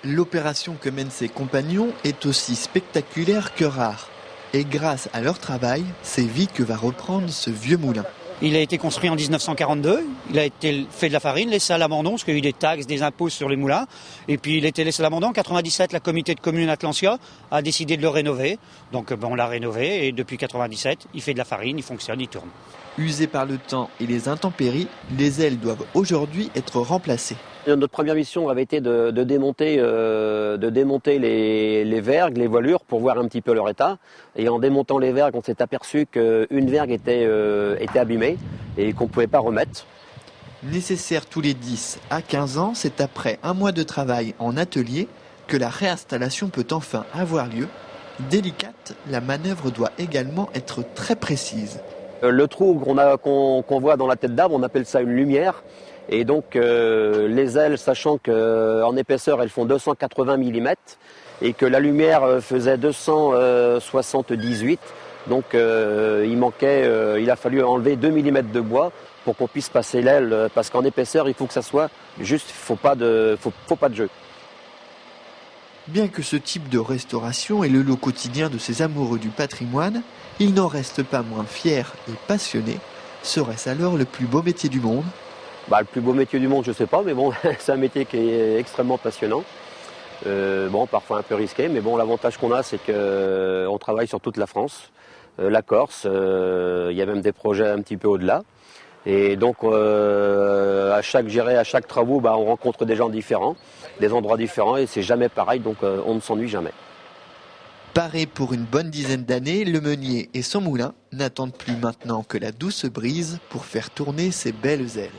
L'opération que mènent ses compagnons est aussi spectaculaire que rare. Et grâce à leur travail, c'est vie que va reprendre ce vieux moulin. Il a été construit en 1942, il a été fait de la farine, laissé à l'abandon, parce qu'il y a eu des taxes, des impôts sur les moulins. Et puis il a été laissé à l'abandon. En 1997, la communauté de communes Atlantia a décidé de le rénover. Donc on l'a rénové et depuis 1997, il fait de la farine, il fonctionne, il tourne. Usés par le temps et les intempéries, les ailes doivent aujourd'hui être remplacées. Notre première mission avait été de démonter les vergues, les voilures pour voir un petit peu leur état. Et en démontant les vergues, on s'est aperçu qu'une vergue était abîmée et qu'on ne pouvait pas remettre. Nécessaire tous les 10 à 15 ans, c'est après un mois de travail en atelier que la réinstallation peut enfin avoir lieu. Délicate, la manœuvre doit également être très précise. Le trou qu'on voit dans la tête d'arbre, on appelle ça une lumière. Et donc les ailes, sachant qu'en épaisseur elles font 280 mm et que la lumière faisait 278, donc il a fallu enlever 2 mm de bois pour qu'on puisse passer l'aile, parce qu'en épaisseur il faut que ça soit juste, faut pas de jeu. Bien que ce type de restauration est le lot quotidien de ces amoureux du patrimoine, ils n'en restent pas moins fiers et passionnés. Serait-ce alors le plus beau métier du monde ? Le plus beau métier du monde, je ne sais pas, mais bon, c'est un métier qui est extrêmement passionnant. Parfois un peu risqué, mais bon, l'avantage qu'on a, c'est qu'on travaille sur toute la France, la Corse, il y a même des projets un petit peu au-delà. Et donc, à chaque travaux, on rencontre des gens différents, des endroits différents, et c'est jamais pareil, donc on ne s'ennuie jamais. Paré pour une bonne dizaine d'années, le meunier et son moulin n'attendent plus maintenant que la douce brise pour faire tourner ses belles ailes.